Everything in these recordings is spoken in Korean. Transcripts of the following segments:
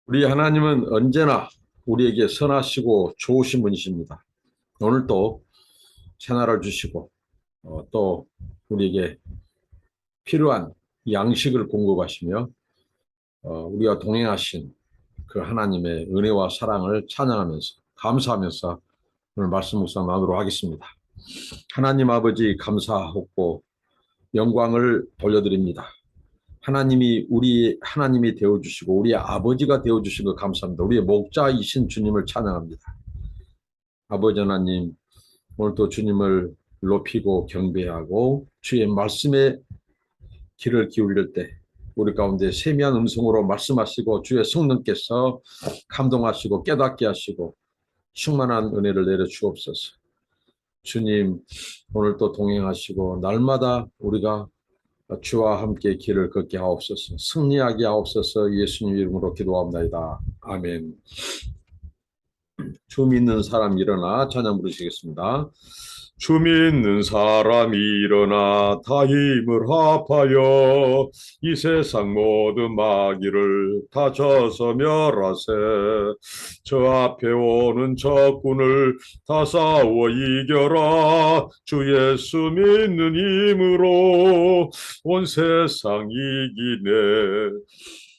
우리 하나님은 언제나 우리에게 선하시고 좋으신 분이십니다. 오늘도 새날을 주시고 또 우리에게 필요한 양식을 공급하시며 우리가 동행하신 그 하나님의 은혜와 사랑을 찬양하면서 감사하면서 오늘 말씀 묵상 나누도록 하겠습니다. 하나님 아버지 감사하고 영광을 돌려드립니다. 하나님이 우리 하나님이 되어주시고 우리의 아버지가 되어주신 것 감사합니다. 우리의 목자이신 주님을 찬양합니다. 아버지 하나님, 오늘도 주님을 높이고 경배하고 주의 말씀에 귀를 기울일 때 우리 가운데 세미한 음성으로 말씀하시고 주의 성령께서 감동하시고 깨닫게 하시고 충만한 은혜를 내려 주옵소서. 주님, 오늘도 동행하시고 날마다 우리가 주와 함께 길을 걷게 하옵소서. 승리하게 하옵소서. 예수님 이름으로 기도합니다. 아멘. 주 믿는 사람 일어나 찬양 부르시겠습니다. 주 믿는 사람이 일어나 다 힘을 합하여 이 세상 모든 마귀를 다 쳐서 멸하세. 저 앞에 오는 적군을 다 싸워 이겨라. 주 예수 믿는 힘으로 온 세상 이기네.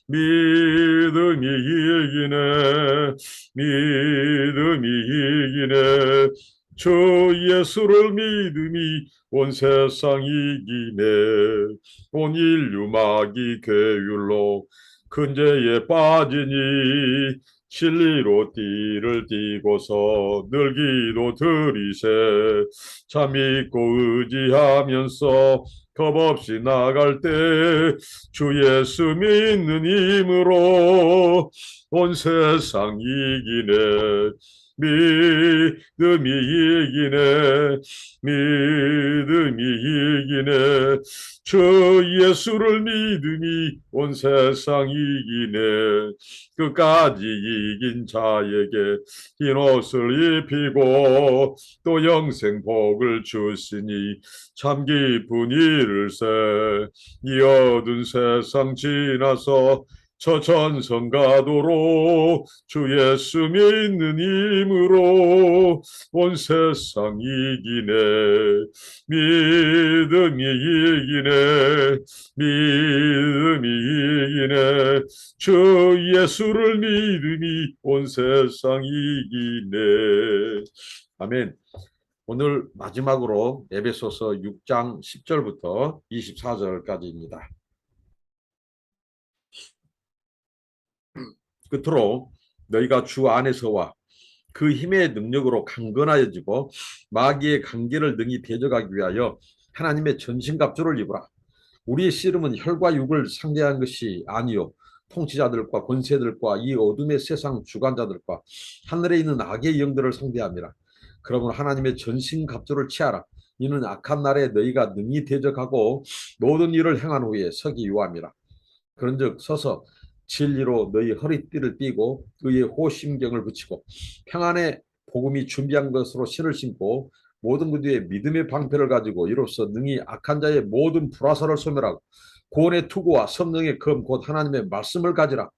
믿음이 이기네. 믿음이 이기네. 주 예수를 믿음이 온 세상 이기네. 온 인류 마귀 괴율로 큰 죄에 빠지니 진리로 띠를 띠고서 늘 기도 드리세. 참 믿고 의지하면서 겁없이 나갈 때 주 예수 믿는 힘으로 온 세상 이기네. 믿음이 이기네. 믿음이 이기네. 주 예수를 믿음이 온 세상 이기네. 끝까지 이긴 자에게 흰 옷을 입히고 또 영생 복을 주시니 참 기쁜 일을세. 이 어두운 세상 지나서 저 전성가도록 주 예수 믿는 힘으로 온 세상 이기네. 믿음이 이기네. 믿음이 이기네. 주 예수를 믿음이 온 세상 이기네. 아멘. 오늘 마지막으로 에베소서 6장 10절부터 24절까지입니다. 끝으로 너희가 주 안에서와 그 힘의 능력으로 강건하여지고 마귀의 관계를 능히 대적하기 위하여 하나님의 전신갑주를 입으라. 우리의 씨름은 혈과 육을 상대한 것이 아니요 통치자들과 권세들과 이 어둠의 세상 주관자들과 하늘에 있는 악의 영들을 상대함이라. 그러므로 하나님의 전신갑주를 취하라. 이는 악한 날에 너희가 능히 대적하고 모든 일을 행한 후에 서기 유함이라. 그런즉 서서 진리로 너희 허리띠를 띠고 의의 호심경을 붙이고 평안의 복음이 준비한 것으로 신을 신고 모든 그 뒤에 믿음의 방패를 가지고 이로써 능히 악한 자의 모든 불화살을 소멸하고 구원의 투구와 성령의 검 곧 하나님의 말씀을 가지라.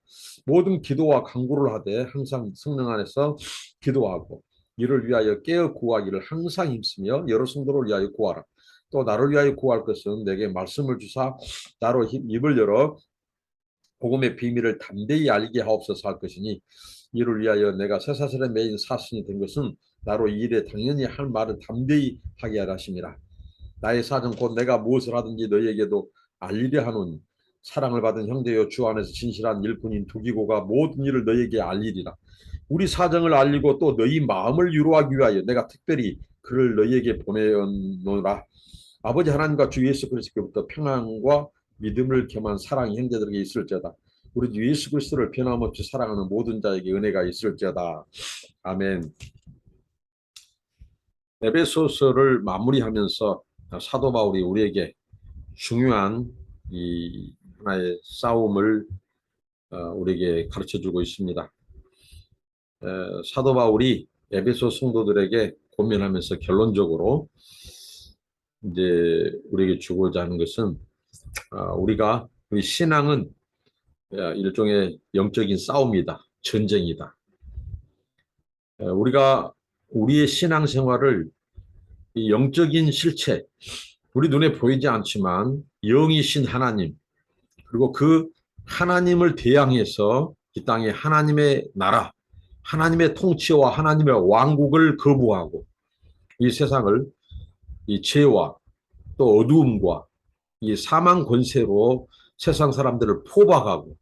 모든 기도와 간구를 하되 항상 성령 안에서 기도하고 이를 위하여 깨어 구하기를 항상 힘쓰며 여러 성도를 위하여 구하라. 또 나를 위하여 구할 것은 내게 말씀을 주사 나로 입을 열어 복음의 비밀을 담대히 알게 하옵소서 할 것이니 이를 위하여 내가 쇠사슬에 매인 사신이 된 것은 나로 이 일에 당연히 할 말을 담대히 하게 하라 하심이라. 나의 사정 곧 내가 무엇을 하든지 너희에게도 알리려 하노니 사랑을 받은 형제여 주 안에서 진실한 일꾼인 두기고가 모든 일을 너희에게 알리리라. 우리 사정을 알리고 또 너희 마음을 위로하기 위하여 내가 특별히 그를 너희에게 보내노라. 아버지 하나님과 주 예수 그리스도께부터 평안과 믿음을 겸한 사랑이 형제들에게 있을지어다. 우리 주 예수 그리스도를 변함없이 사랑하는 모든 자에게 은혜가 있을지어다. 아멘. 에베소서를 마무리하면서 사도 바울이 우리에게 중요한 이 하나의 싸움을 우리에게 가르쳐주고 있습니다. 사도 바울이 에베소 성도들에게 고민하면서 결론적으로 이제 우리에게 주고자 하는 것은 우리 신앙은 일종의 영적인 싸움이다. 전쟁이다. 우리가 우리의 신앙생활을 이 영적인 실체, 우리 눈에 보이지 않지만 영이신 하나님, 그리고 그 하나님을 대항해서 이 땅에 하나님의 나라, 하나님의 통치와 하나님의 왕국을 거부하고 이 세상을 이 죄와 또 어두움과 이 사망 권세로 세상 사람들을 포박하고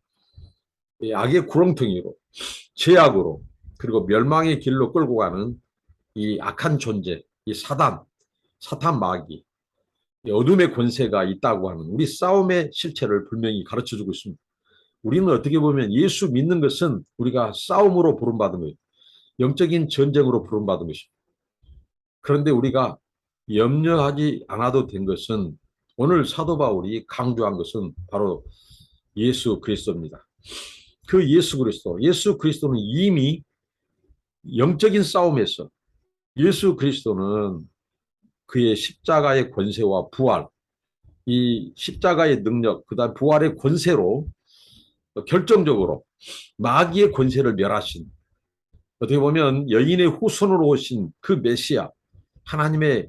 이 악의 구렁텅이로 죄악으로 그리고 멸망의 길로 끌고 가는 이 악한 존재, 이 사탄 마귀, 이 어둠의 권세가 있다고 하는 우리 싸움의 실체를 분명히 가르쳐주고 있습니다. 우리는 어떻게 보면 예수 믿는 것은 우리가 싸움으로 부름받은 거예요. 영적인 전쟁으로 부름받은 것입니다. 그런데 우리가 염려하지 않아도 된 것은 오늘 사도 바울이 강조한 것은 바로 예수 그리스도입니다. 그 예수 그리스도는 이미 영적인 싸움에서 예수 그리스도는 그의 십자가의 권세와 부활, 이 십자가의 능력, 그다음 부활의 권세로 결정적으로 마귀의 권세를 멸하신, 어떻게 보면 여인의 후손으로 오신 그 메시아, 하나님의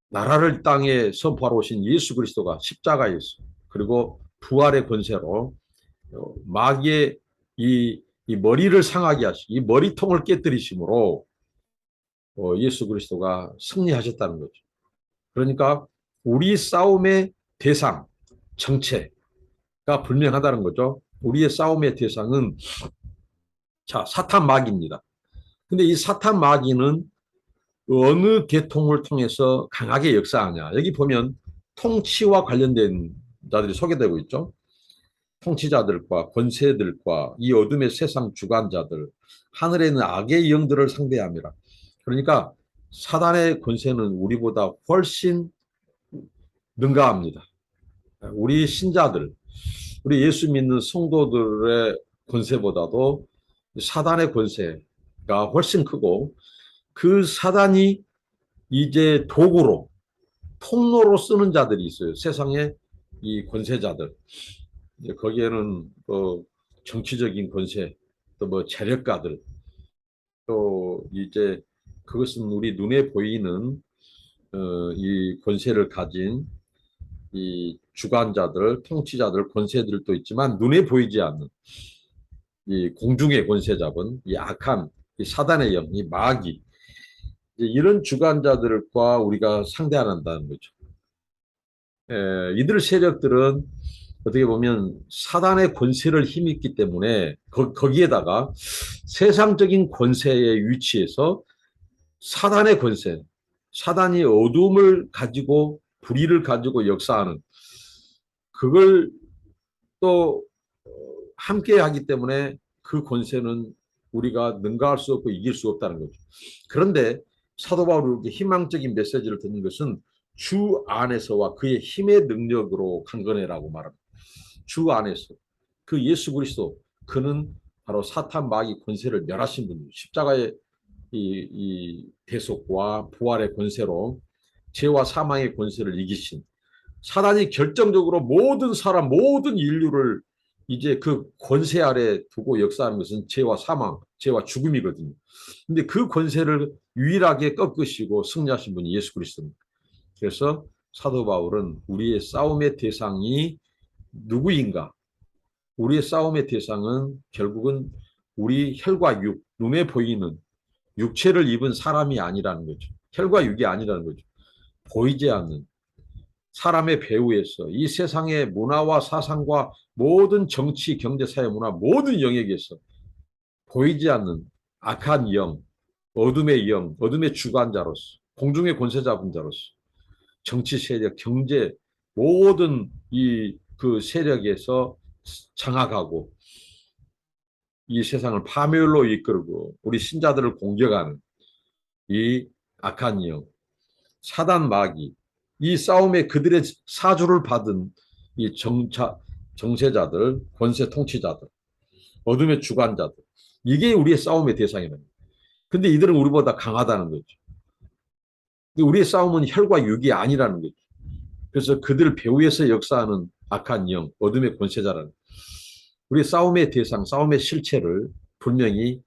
나라를 땅에 선포하러 오신 예수 그리스도가 십자가에서 그리고 부활의 권세로 마귀의 이 머리를 상하게 하시, 이 머리통을 깨뜨리심으로 예수 그리스도가 승리하셨다는 거죠. 그러니까 우리 싸움의 대상, 정체가 분명하다는 거죠. 우리의 싸움의 대상은 사탄 마귀입니다. 근데 이 사탄 마귀는 어느 계통을 통해서 강하게 역사하냐. 여기 보면 통치와 관련된 자들이 소개되고 있죠. 통치자들과 권세들과 이 어둠의 세상 주관자들, 하늘에 있는 악의 영들을 상대함이라. 그러니까 사단의 권세는 우리보다 훨씬 능가합니다. 우리 신자들, 우리 예수 믿는 성도들의 권세보다도 사단의 권세가 훨씬 크고 그 사단이 이제 도구로 통로로 쓰는 자들이 있어요. 세상에 이 권세자들. 이제 거기에는 뭐 정치적인 권세, 또 뭐 재력가들, 또 이제 그것은 우리 눈에 보이는 이 권세를 가진 이 주관자들, 통치자들, 권세들도 있지만 눈에 보이지 않는 이 공중의 권세 잡은 이 악한 이 사단의 영, 이 마귀, 이런 주관자들과 우리가 상대한다는 거죠. 이들 세력들은 어떻게 보면 사단의 권세를 힘입기 때문에 거기에다가 세상적인 권세의 위치에서 사단의 권세, 사단이 어둠을 가지고 불의를 가지고 역사하는 그걸 또 함께 하기 때문에 그 권세는 우리가 능가할 수 없고 이길 수 없다는 거죠. 그런데 사도 바울이 희망적인 메시지를 듣는 것은 주 안에서와 그의 힘의 능력으로 강건해라고 말합니다. 주 안에서 그 예수 그리스도, 그는 바로 사탄 마귀 권세를 멸하신 분이에요. 십자가의 이 대속과 부활의 권세로 죄와 사망의 권세를 이기신, 사단이 결정적으로 모든 사람, 모든 인류를 이제 그 권세 아래 두고 역사하는 것은 죄와 사망, 죄와 죽음이거든요. 근데 그 권세를 유일하게 꺾으시고 승리하신 분이 예수 그리스도입니다. 그래서 사도 바울은 우리의 싸움의 대상이 누구인가? 우리의 싸움의 대상은 결국은 우리 혈과 육, 눈에 보이는 육체를 입은 사람이 아니라는 거죠. 혈과 육이 아니라는 거죠. 보이지 않는 사람의 배후에서 이 세상의 문화와 사상과 모든 정치, 경제, 사회, 문화 모든 영역에서 보이지 않는 악한 영, 어둠의 영, 어둠의 주관자로서, 공중의 권세 잡은 자로서 정치 세력, 경제 모든 이 그 세력에서 장악하고 이 세상을 파멸로 이끌고 우리 신자들을 공격하는 이 악한 영, 사단 마귀, 이 싸움에 그들의 사주를 받은 이 정세자들, 권세 통치자들, 어둠의 주관자들, 이게 우리의 싸움의 대상이라는 거예요. 근데 이들은 우리보다 강하다는 거죠. 우리의 싸움은 혈과 육이 아니라는 거죠. 그래서 그들 배후에서 역사하는 악한 영, 어둠의 권세자라는 거예요. 우리 싸움의 대상, 싸움의 실체를 분명히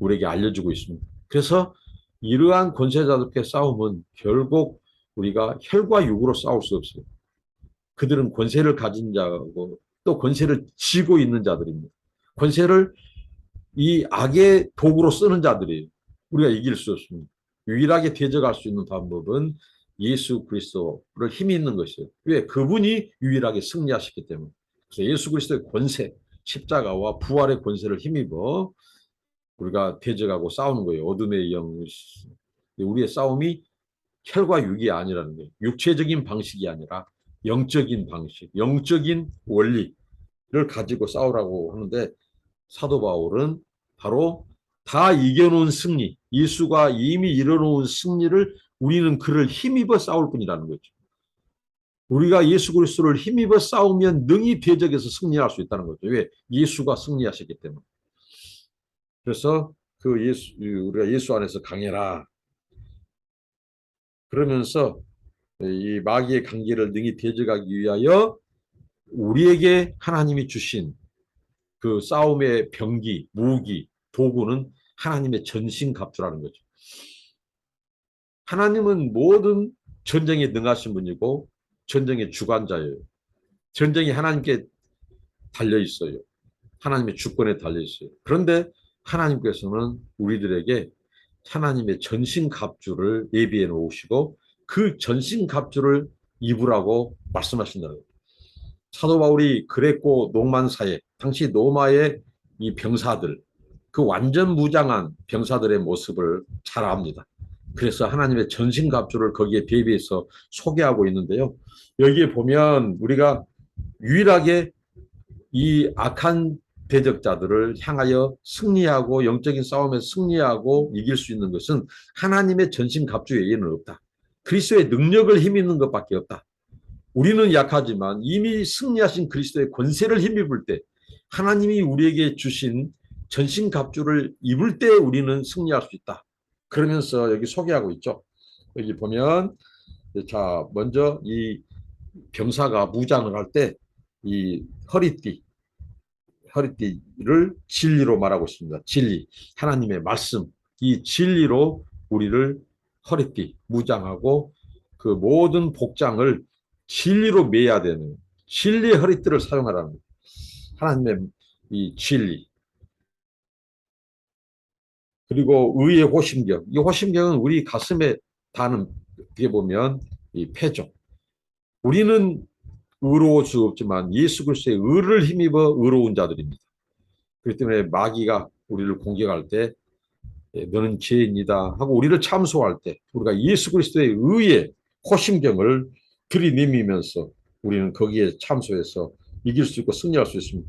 우리에게 알려주고 있습니다. 그래서 이러한 권세자들의 싸움은 결국 우리가 혈과 육으로 싸울 수 없어요. 그들은 권세를 가진 자고 또 권세를 쥐고 있는 자들입니다. 권세를 이 악의 도구로 쓰는 자들이 우리가 이길 수 없습니다. 유일하게 대적할 수 있는 방법은 예수 그리스도를 힘이 있는 것이에요. 왜? 그분이 유일하게 승리하셨기 때문에. 그래서 예수 그리스도의 권세, 십자가와 부활의 권세를 힘입어 우리가 대적하고 싸우는 거예요. 어둠의 영. 우리의 싸움이 혈과 육이 아니라는 거예요. 육체적인 방식이 아니라 영적인 방식, 영적인 원리를 가지고 싸우라고 하는데 사도 바울은 바로 다 이겨놓은 승리, 예수가 이미 이뤄놓은 승리를 우리는 그를 힘입어 싸울 뿐이라는 거죠. 우리가 예수 그리스도를 힘입어 싸우면 능히 대적해서 승리할 수 있다는 거죠. 왜? 예수가 승리하셨기 때문에. 그래서 우리가 예수 안에서 강해라. 그러면서 이 마귀의 관계를 능히 대적하기 위하여 우리에게 하나님이 주신 그 싸움의 병기, 무기, 도구는 하나님의 전신갑주라는 거죠. 하나님은 모든 전쟁에 능하신 분이고 전쟁의 주관자예요. 전쟁이 하나님께 달려 있어요. 하나님의 주권에 달려 있어요. 그런데 하나님께서는 우리들에게 하나님의 전신갑주를 예비해 놓으시고 그 전신갑주를 입으라고 말씀하신다는 거예요. 사도 바울이 그레코 노만사에 당시 로마의 이 병사들, 그 완전 무장한 병사들의 모습을 잘 압니다. 그래서 하나님의 전신갑주를 거기에 대비해서 소개하고 있는데요. 여기에 보면 우리가 유일하게 이 악한 대적자들을 향하여 승리하고 영적인 싸움에 승리하고 이길 수 있는 것은 하나님의 전신갑주 외에는 없다. 그리스도의 능력을 힘입는 것밖에 없다. 우리는 약하지만 이미 승리하신 그리스도의 권세를 힘입을 때 하나님이 우리에게 주신 전신갑주를 입을 때 우리는 승리할 수 있다. 그러면서 여기 소개하고 있죠. 여기 보면 자 먼저 이 병사가 무장을 할 때 이 허리띠를 진리로 말하고 있습니다. 진리, 하나님의 말씀, 이 진리로 우리를 허리띠, 무장하고 그 모든 복장을 진리로 매야 되는 진리의 허리띠를 사용하라는 거예요. 하나님의 이 진리. 그리고 의의 호심경. 이 호심경은 우리 가슴에 다는 어떻게 보면 이 패죠. 우리는 의로울 수 없지만 예수 그리스도의 의를 힘입어 의로운 자들입니다. 그렇기 때문에 마귀가 우리를 공격할 때 너는 죄인이다 하고 우리를 참소할 때 우리가 예수 그리스도의 의의 호심경을 들이내미면서 우리는 거기에 참소해서 이길 수 있고 승리할 수 있습니다.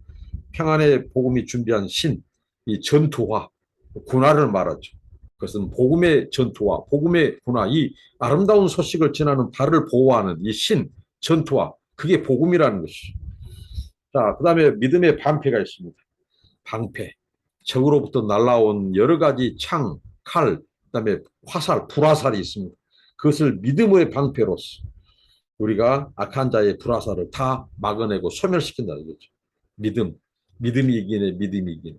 평안의 복음이 준비한 신, 이 전투화, 군화를 말하죠. 그것은 복음의 전투화, 복음의 군화, 이 아름다운 소식을 전하는 발을 보호하는 이 신, 전투화, 그게 복음이라는 것이죠. 자, 그 다음에 믿음의 방패가 있습니다. 방패. 적으로부터 날라온 여러 가지 창, 칼, 그다음에 화살, 불화살이 있습니다. 그것을 믿음의 방패로서 우리가 악한 자의 불화살을 다 막아내고 소멸시킨다는 거죠. 믿음이 이기네, 믿음이 이기네.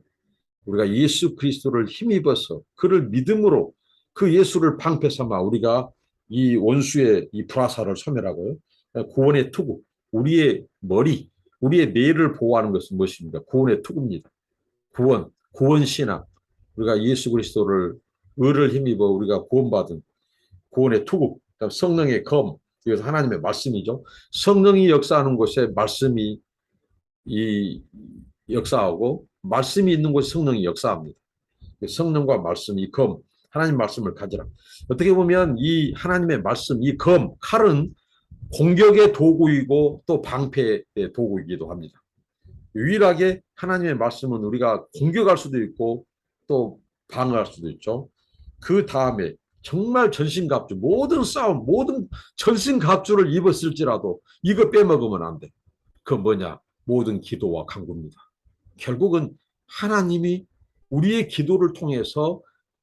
우리가 예수 그리스도를 힘입어서 그를 믿음으로 그 예수를 방패 삼아 우리가 이 원수의 이 불화살을 소멸하고요. 구원의 투구, 우리의 머리, 우리의 뇌를 보호하는 것은 무엇입니까? 구원의 투구입니다. 구원 신앙. 우리가 예수 그리스도를 의를 힘입어 우리가 구원받은 구원의 투구, 성령의 검, 이것은 하나님의 말씀이죠. 성령이 역사하는 곳에 말씀이 이 역사하고 말씀이 있는 곳에 성령이 역사합니다. 성령과 말씀, 이 검, 하나님 말씀을 가지라. 어떻게 보면 이 하나님의 말씀, 이 검, 칼은 공격의 도구이고 또 방패의 도구이기도 합니다. 유일하게 하나님의 말씀은 우리가 공격할 수도 있고 또 방어할 수도 있죠. 그 다음에 정말 전신갑주, 모든 싸움, 모든 전신갑주를 입었을지라도 이거 빼먹으면 안 돼. 그 뭐냐? 모든 기도와 간구입니다. 결국은 하나님이 우리의 기도를 통해서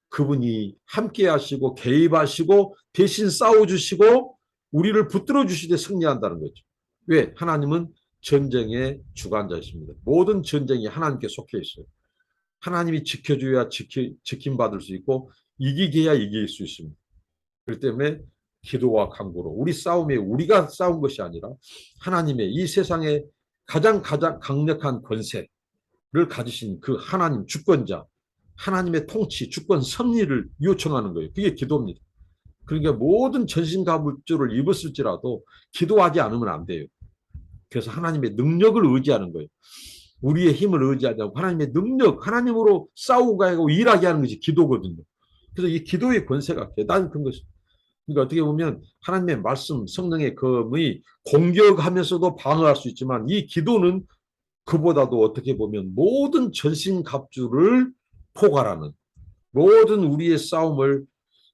그분이 함께 하시고 개입하시고 대신 싸워주시고 우리를 붙들어 주시되 승리한다는 거죠. 왜? 하나님은 전쟁의 주관자이십니다. 모든 전쟁이 하나님께 속해 있어요. 하나님이 지켜줘야 지킴받을 수 있고 이기게야 이길 수 있습니다. 그렇기 때문에 기도와 간구로 우리 싸움에 우리가 싸운 것이 아니라 하나님의 이 세상에 가장 강력한 권세를 가지신 그 하나님 주권자, 하나님의 통치, 주권, 섭리를 요청하는 거예요. 그게 기도입니다. 그러니까 모든 전신갑주를 입었을지라도 기도하지 않으면 안 돼요. 그래서 하나님의 능력을 의지하는 거예요. 우리의 힘을 의지하지 않고 하나님의 능력, 하나님으로 싸우고 하고 일하게 하는 것이 기도거든요. 그래서 이 기도의 권세가 대단히 큰 것입니다. 그러니까 어떻게 보면 하나님의 말씀, 성령의 검이 공격하면서도 방어할 수 있지만 이 기도는 그보다도 어떻게 보면 모든 전신갑주를 포괄하는 모든 우리의 싸움을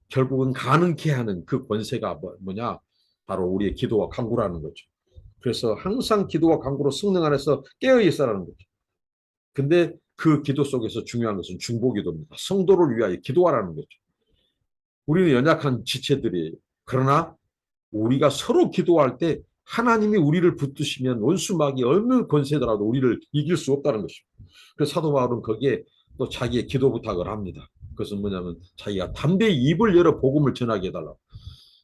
결국은 가능케 하는 그 권세가 뭐냐? 바로 우리의 기도와 간구라는 거죠. 그래서 항상 기도와 간구로 성령 안에서 깨어 있어라는 거죠. 근데 그 기도 속에서 중요한 것은 중보기도입니다. 성도를 위하여 기도하라는 거죠. 우리는 연약한 지체들이에요. 그러나 우리가 서로 기도할 때 하나님이 우리를 붙드시면 원수막이 어느 권세더라도 우리를 이길 수 없다는 것입니다. 그래서 사도 바울은 거기에 또 자기의 기도 부탁을 합니다. 그것은 뭐냐면 자기가 담대히 입을 열어 복음을 전하게 해달라고.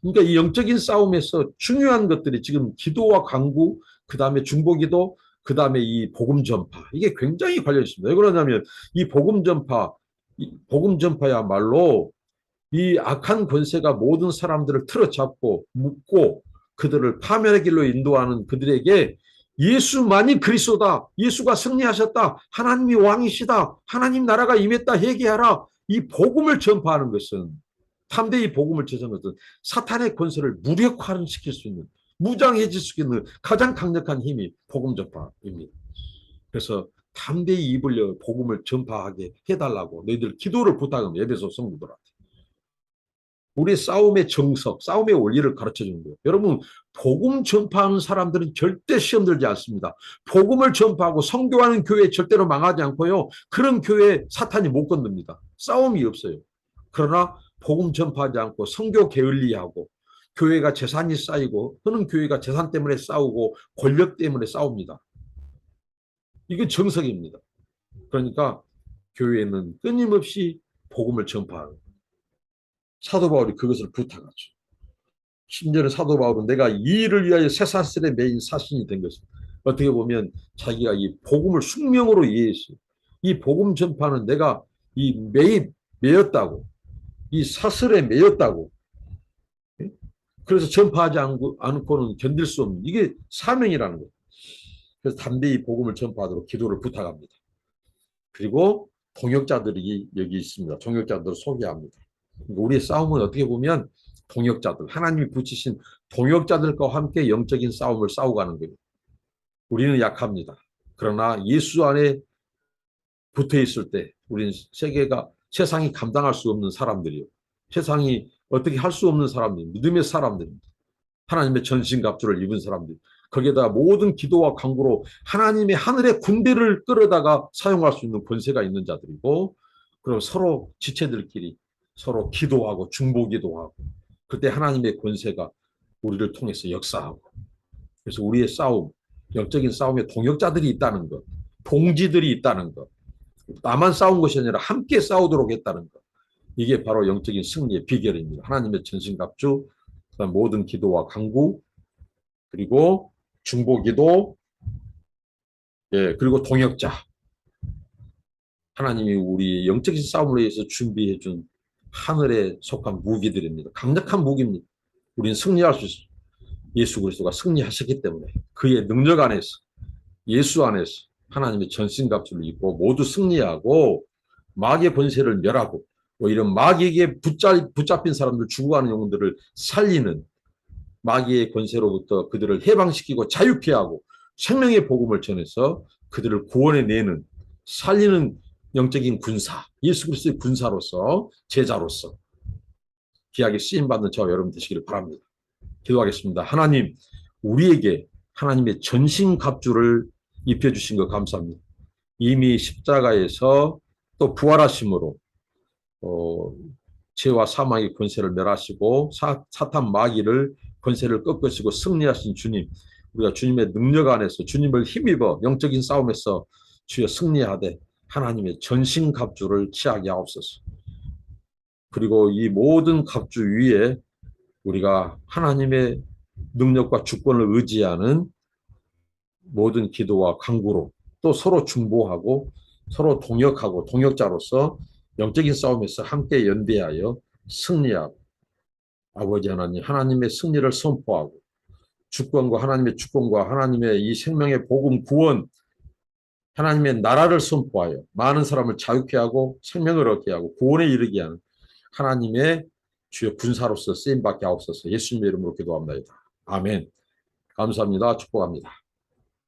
그러니까 이 영적인 싸움에서 중요한 것들이 지금 기도와 간구, 그 다음에 중보기도, 그 다음에 이 복음 전파. 이게 굉장히 관련 있습니다. 왜 그러냐면 이 복음 전파야말로 이 악한 권세가 모든 사람들을 틀어잡고 묶고 그들을 파멸의 길로 인도하는 그들에게 예수만이 그리스도다. 예수가 승리하셨다. 하나님이 왕이시다. 하나님 나라가 임했다. 회개하라. 이 복음을 전파하는 것은 담대히 복음을 전하는 것은 사탄의 권세를 무력화시킬 수 있는 무장해질 수 있는 가장 강력한 힘이 복음 전파입니다. 그래서 담대히 입을 여 복음을 전파하게 해달라고 너희들 기도를 부탁합니다. 에베소 성도들한테. 우리 싸움의 정석, 싸움의 원리를 가르쳐 주는 거예요. 여러분, 복음 전파하는 사람들은 절대 시험 들지 않습니다. 복음을 전파하고 선교하는 교회 절대로 망하지 않고요. 그런 교회에 사탄이 못 건듭니다. 싸움이 없어요. 그러나 복음 전파하지 않고 선교 게을리하고 교회가 재산이 쌓이고 그런 교회가 재산 때문에 싸우고 권력 때문에 싸웁니다. 이건 정석입니다. 그러니까 교회는 끊임없이 복음을 전파하는 사도 바울이 그것을 부탁하죠. 심지어는 사도 바울은 내가 이 일을 위하여 쇠사슬에 매인 사신이 된 것입니다. 어떻게 보면 자기가 이 복음을 숙명으로 이해했어요. 이 복음 전파는 내가 이 매였다고, 이 사슬에 매였다고. 그래서 전파하지 않고는 견딜 수 없는 이게 사명이라는 거예요. 그래서 담대히 복음을 전파하도록 기도를 부탁합니다. 그리고 동역자들이 여기 있습니다. 동역자들을 소개합니다. 우리의 싸움은 어떻게 보면 동역자들, 하나님이 붙이신 동역자들과 함께 영적인 싸움을 싸워가는 거예요. 우리는 약합니다. 그러나 예수 안에 붙어 있을 때 우리는 세상이 감당할 수 없는 사람들이요. 세상이 어떻게 할 수 없는 사람들, 믿음의 사람들입니다. 하나님의 전신갑주를 입은 사람들. 거기에다 모든 기도와 간구로 하나님의 하늘의 군대를 끌어다가 사용할 수 있는 권세가 있는 자들이고, 그리고 서로 지체들끼리 서로 기도하고 중보기도하고, 그때 하나님의 권세가 우리를 통해서 역사하고. 그래서 우리의 싸움, 영적인 싸움에 동역자들이 있다는 것, 동지들이 있다는 것, 나만 싸운 것이 아니라 함께 싸우도록 했다는 것. 이게 바로 영적인 승리의 비결입니다. 하나님의 전신갑주, 모든 기도와 간구, 그리고 중보기도, 그리고 동역자. 하나님이 우리 영적인 싸움을 위해서 준비해 준 하늘에 속한 무기들입니다. 강력한 무기입니다. 우리는 승리할 수 있어요. 예수 그리스도가 승리하셨기 때문에 그의 능력 안에서, 예수 안에서 하나님의 전신갑주를 입고 모두 승리하고 마귀의 권세를 멸하고 이런 마귀에게 붙잡힌 사람들, 죽어가는 영혼들을 살리는 마귀의 권세로부터 그들을 해방시키고 자유케 하고 생명의 복음을 전해서 그들을 구원해내는, 살리는 영적인 군사, 예수 그리스도의 군사로서, 제자로서 귀하게 쓰임받는 저와 여러분 되시기를 바랍니다. 기도하겠습니다. 하나님, 우리에게 하나님의 전신갑주를 입혀주신 것 감사합니다. 이미 십자가에서 또 부활하심으로 죄와 사망의 권세를 멸하시고 사탄 마귀를 권세를 꺾으시고 승리하신 주님, 우리가 주님의 능력 안에서 주님을 힘입어 영적인 싸움에서 주여 승리하되 하나님의 전신갑주를 취하게 하옵소서. 그리고 이 모든 갑주 위에 우리가 하나님의 능력과 주권을 의지하는 모든 기도와 간구로 또 서로 중보하고 서로 동역하고 동역자로서 영적인 싸움에서 함께 연대하여 승리하고 아버지 하나님, 하나님의 승리를 선포하고 주권과 하나님의 주권과 하나님의 이 생명의 복음 구원 하나님의 나라를 선포하여 많은 사람을 자유케 하고 생명을 얻게 하고 구원에 이르게 하는 하나님의 주여 군사로서 쓰임받게 하옵소서. 예수님의 이름으로 기도합니다. 아멘. 감사합니다. 축복합니다.